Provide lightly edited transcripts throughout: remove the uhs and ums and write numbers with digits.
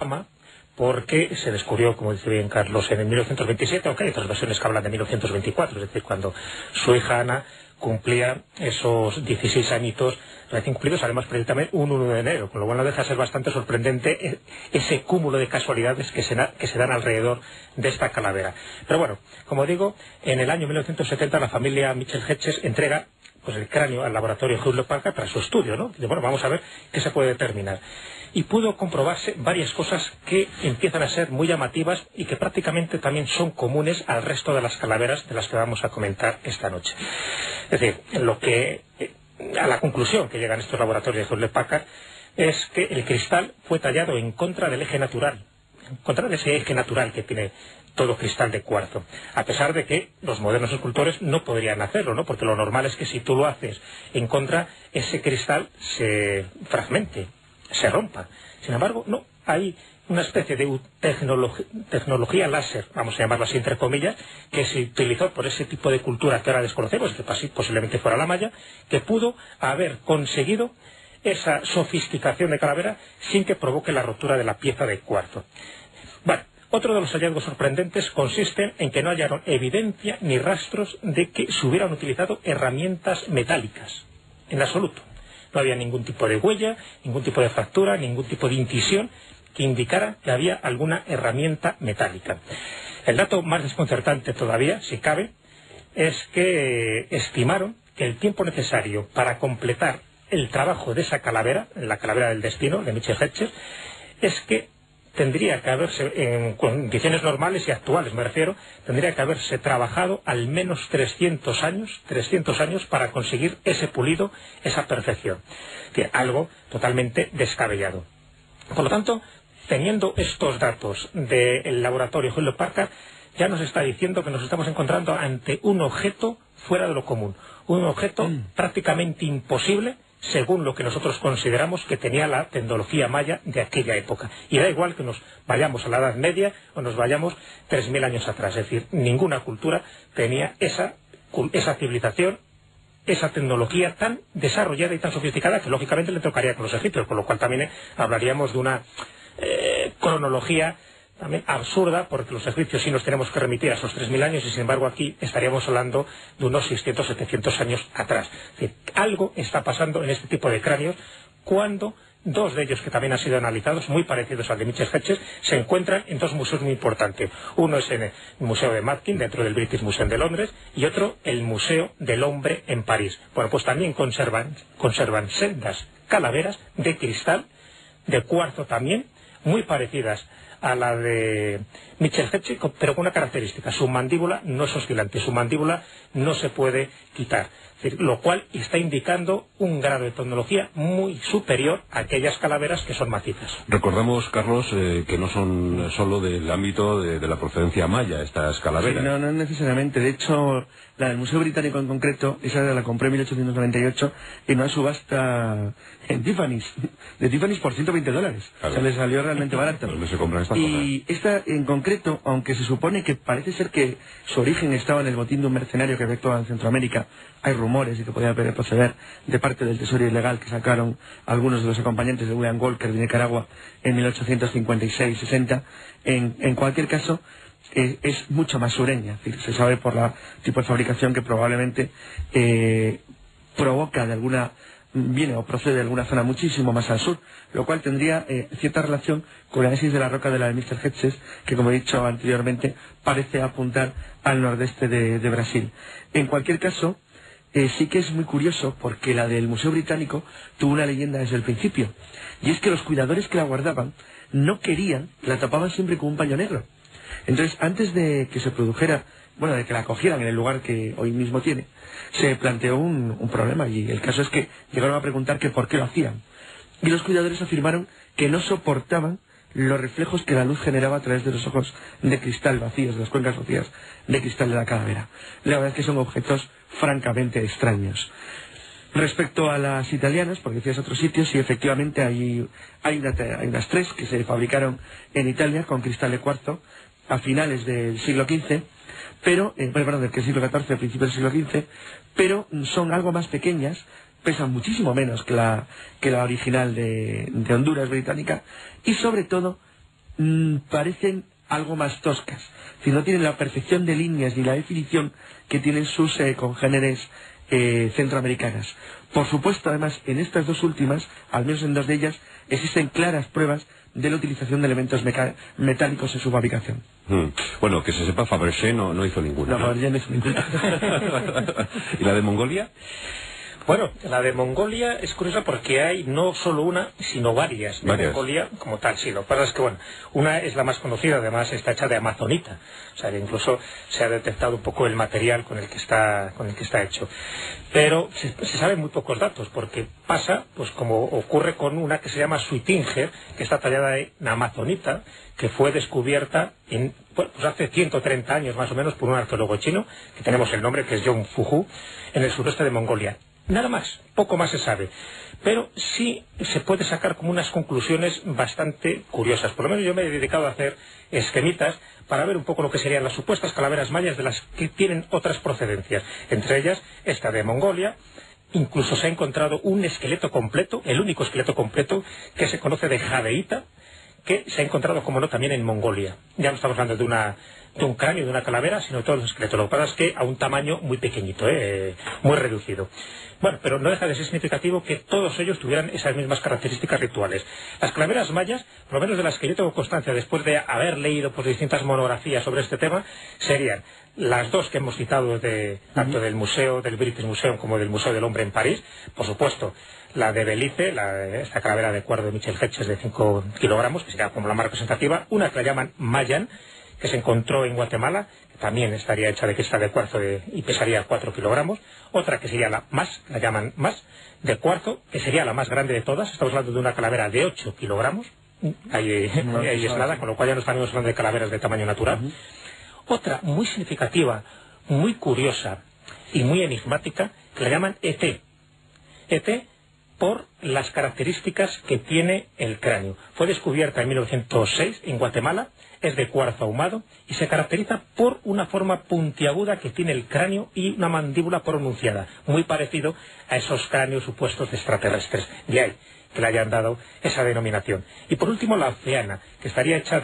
fama porque se descubrió, como dice bien Carlos, en el 1927, aunque hay otras versiones que hablan de 1924, es decir, cuando su hija Ana cumplía esos 16 añitos recién cumplidos, además precisamente un 1 de enero, con lo cual no deja de ser bastante sorprendente ese cúmulo de casualidades que se dan alrededor de esta calavera. Pero bueno, como digo, en el año 1970 la familia Mitchell Hedges entrega pues el cráneo al laboratorio Hewlett Packard para su estudio, ¿no? Y bueno, vamos a ver qué se puede determinar. Y pudo comprobarse varias cosas que empiezan a ser muy llamativas y que prácticamente también son comunes al resto de las calaveras de las que vamos a comentar esta noche. Es decir, a la conclusión que llegan estos laboratorios de Hewlett Packard es que el cristal fue tallado en contra del eje natural, en contra de ese eje natural que tiene todo cristal de cuarzo, a pesar de que los modernos escultores no podrían hacerlo, ¿no? Porque lo normal es que si tú lo haces en contra, ese cristal se fragmente, se rompa. Sin embargo, no, hay una especie de tecnología láser, vamos a llamarlo así entre comillas, que se utilizó por ese tipo de cultura que ahora desconocemos, que posiblemente fuera la maya, que pudo haber conseguido esa sofisticación de calavera sin que provoque la rotura de la pieza de cuarzo. Bueno, otro de los hallazgos sorprendentes consiste en que no hallaron evidencia ni rastros de que se hubieran utilizado herramientas metálicas, en absoluto. No había ningún tipo de huella, ningún tipo de fractura, ningún tipo de incisión que indicara que había alguna herramienta metálica. El dato más desconcertante todavía, si cabe, es que estimaron que el tiempo necesario para completar el trabajo de esa calavera, la calavera del destino de Mitchell Hedges, es que tendría que haberse, en condiciones normales y actuales me refiero, tendría que haberse trabajado al menos 300 años para conseguir ese pulido, esa perfección. Que algo totalmente descabellado. Por lo tanto, teniendo estos datos del laboratorio Hewlett Packard, ya nos está diciendo que nos estamos encontrando ante un objeto fuera de lo común, un objeto prácticamente imposible según lo que nosotros consideramos que tenía la tecnología maya de aquella época. Y da igual que nos vayamos a la Edad Media o nos vayamos 3000 años atrás. Es decir, ninguna cultura tenía esa civilización, esa tecnología tan desarrollada y tan sofisticada que lógicamente le tocaría con los egipcios, por lo cual también hablaríamos de una cronología también absurda, porque los egipcios sí nos tenemos que remitir a esos 3000 años y sin embargo aquí estaríamos hablando de unos 600, 700 años atrás. Es decir, algo está pasando en este tipo de cráneos cuando dos de ellos que también han sido analizados, muy parecidos al de Mitchell Hedges, se encuentran en dos museos muy importantes. Uno es en el Museo de Matkin, dentro del British Museum de Londres, y otro el Museo del Hombre en París. Bueno, pues también conservan sendas calaveras de cristal, de cuarzo también, muy parecidas a la de Mitchell Hedges, pero con una característica: su mandíbula no es oscilante, su mandíbula no se puede quitar, es decir, lo cual está indicando un grado de tecnología muy superior a aquellas calaveras que son macizas. Recordamos, Carlos, que no son solo del ámbito de la procedencia maya estas calaveras. Sí, no necesariamente. De hecho, la del Museo Británico en concreto, esa la compré en 1898 en una subasta en Tiffany's, de Tiffany's por $120. Claro. O sea, le salió realmente barato. ¿Dónde se compran estas Y cosas? esta en concreto, aunque se supone que parece ser que su origen estaba en el botín de un mercenario que había actuado en Centroamérica, hay rumores de que podía proceder de parte del tesoro ilegal que sacaron algunos de los acompañantes de William Walker de Nicaragua en 1856-60. En cualquier caso, es mucho más sureña. Es decir, se sabe por el tipo de fabricación que probablemente provoca de alguna viene o procede de alguna zona muchísimo más al sur, lo cual tendría cierta relación con el análisis de la roca de la de Mitchell Hedges, que como he dicho anteriormente parece apuntar al nordeste de Brasil. En cualquier caso, sí que es muy curioso porque la del Museo Británico tuvo una leyenda desde el principio, y es que los cuidadores que la guardaban no querían, la tapaban siempre con un paño negro. Entonces, antes de que se produjera, bueno, de que la cogieran en el lugar que hoy mismo tiene, se planteó un problema, y el caso es que llegaron a preguntar que por qué lo hacían. Y los cuidadores afirmaron que no soportaban los reflejos que la luz generaba a través de los ojos de cristal vacíos, de las cuencas vacías de cristal de la calavera. La verdad es que son objetos francamente extraños. Respecto a las italianas, porque decías otros sitios, sí, efectivamente hay unas tres que se fabricaron en Italia con cristal de cuarzo a finales del siglo XV, pero, perdón, del siglo XIV, a principios del siglo XV, pero son algo más pequeñas, pesan muchísimo menos que la original de Honduras británica, y sobre todo parecen algo más toscas, si no tienen la perfección de líneas ni la definición que tienen sus congéneres centroamericanas. Por supuesto, además, en estas dos últimas, al menos en dos de ellas, existen claras pruebas de la utilización de elementos metálicos en su fabricación. Bueno, que se sepa, Fabergé no hizo ninguna. No, Fabergé no hizo ninguna. ¿Y la de Mongolia? Bueno, la de Mongolia es curiosa porque hay no solo una, sino varias de Mongolia como tal. Sí, lo que pasa es que, bueno, una es la más conocida, además está hecha de amazonita. O sea, que incluso se ha detectado un poco el material con el que está hecho. Pero se saben muy pocos datos, porque pasa, pues como ocurre con una que se llama Suitinger, que está tallada en amazonita, que fue descubierta pues hace 130 años más o menos por un arqueólogo chino, que tenemos el nombre, que es Zhong Fuhu, en el sureste de Mongolia. Nada más, poco más se sabe, pero sí se puede sacar como unas conclusiones bastante curiosas. Por lo menos yo me he dedicado a hacer esquemitas para ver un poco lo que serían las supuestas calaveras mayas de las que tienen otras procedencias, entre ellas esta de Mongolia. Incluso se ha encontrado un esqueleto completo, el único esqueleto completo que se conoce de jadeíta, que se ha encontrado, como no, también en Mongolia. Ya no estamos hablando de un cráneo, de una calavera, sino de todos los esqueletos. Lo que pasa es que a un tamaño muy pequeñito, muy reducido. Bueno, pero no deja de ser significativo que todos ellos tuvieran esas mismas características rituales. Las calaveras mayas, por lo menos de las que yo tengo constancia después de haber leído pues distintas monografías sobre este tema, serían las dos que hemos citado tanto del museo, del British Museum, como del Museo del Hombre en París. Por supuesto, la de Belice, esta calavera de cuarzo de Michel Hedges de 5 kilogramos, que sería como la más representativa. Una que la llaman Mayan, que se encontró en Guatemala, que también estaría hecha de cristal de cuarzo y pesaría 4 kilogramos. Otra que sería la llaman más, de cuarzo, que sería la más grande de todas. Estamos hablando de una calavera de 8 kilogramos, ahí aislada, con lo cual ya no estamos hablando de calaveras de tamaño natural. Otra muy significativa, muy curiosa y muy enigmática, que la llaman ET. ET por las características que tiene el cráneo. Fue descubierta en 1906 en Guatemala, es de cuarzo ahumado y se caracteriza por una forma puntiaguda que tiene el cráneo y una mandíbula pronunciada, muy parecido a esos cráneos supuestos de extraterrestres. De ahí que le hayan dado esa denominación. Y por último la oceana, que estaría hecha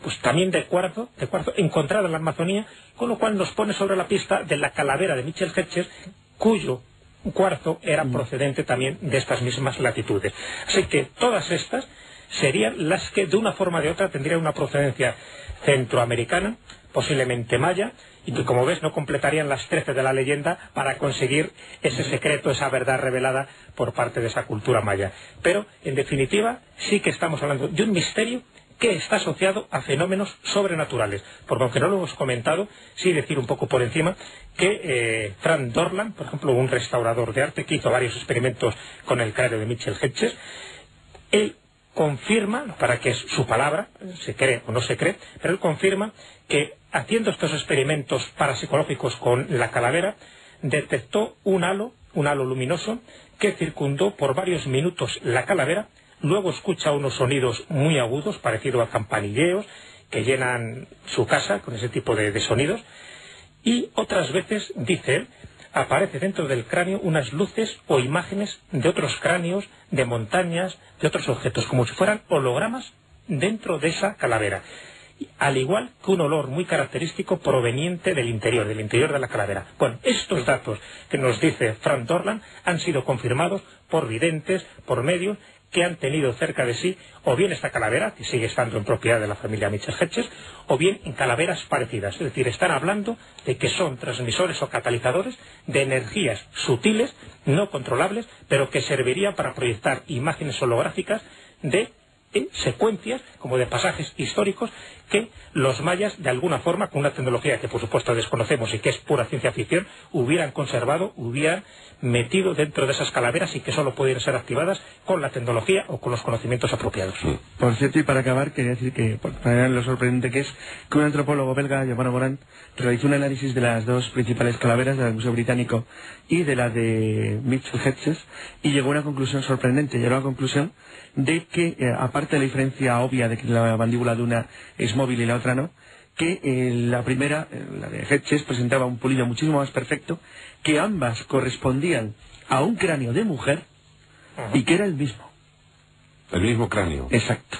pues también de cuarzo encontrada en la Amazonía, con lo cual nos pone sobre la pista de la calavera de Michel Hedges, cuyo cuarzo era procedente también de estas mismas latitudes. Así que todas estas serían las que de una forma o de otra tendrían una procedencia centroamericana, posiblemente maya, y que, como ves, no completarían las 13 de la leyenda para conseguir ese secreto, esa verdad revelada por parte de esa cultura maya. Pero, en definitiva, sí que estamos hablando de un misterio que está asociado a fenómenos sobrenaturales. Porque aunque no lo hemos comentado, sí decir un poco por encima que Frank Dorland, por ejemplo, un restaurador de arte que hizo varios experimentos con el cráneo de Michel Hedges, él confirma, para que es su palabra, se cree o no se cree, pero él confirma que haciendo estos experimentos parapsicológicos con la calavera, detectó un halo luminoso que circundó por varios minutos la calavera. Luego escucha unos sonidos muy agudos, parecidos a campanilleos, que llenan su casa con ese tipo de sonidos. Y otras veces, dice él, aparece dentro del cráneo unas luces o imágenes de otros cráneos, de montañas, de otros objetos, como si fueran hologramas dentro de esa calavera. Al igual que un olor muy característico proveniente del interior de la calavera. Bueno, estos datos que nos dice Frank Dorland han sido confirmados por videntes, por medios que han tenido cerca de sí o bien esta calavera, que sigue estando en propiedad de la familia Michel Hedges, o bien en calaveras parecidas. Es decir, están hablando de que son transmisores o catalizadores de energías sutiles, no controlables, pero que servirían para proyectar imágenes holográficas de secuencias, como de pasajes históricos, que los mayas, de alguna forma, con una tecnología que por supuesto desconocemos y que es pura ciencia ficción, hubieran conservado, hubieran metido dentro de esas calaveras y que solo podían ser activadas con la tecnología o con los conocimientos apropiados. Por cierto, y para acabar, quería decir que, por lo sorprendente que es que un antropólogo belga, Giovanni Morán, realizó un análisis de las dos principales calaveras, la del Museo Británico y de la de Michel Hedges, y llegó a una conclusión sorprendente. Llegó a la conclusión de que, aparte de la diferencia obvia de que la mandíbula de una es móvil y la otra no, que la primera, la de Hedges, presentaba un pulido muchísimo más perfecto, que ambas correspondían a un cráneo de mujer y que era el mismo. El mismo cráneo. Exacto.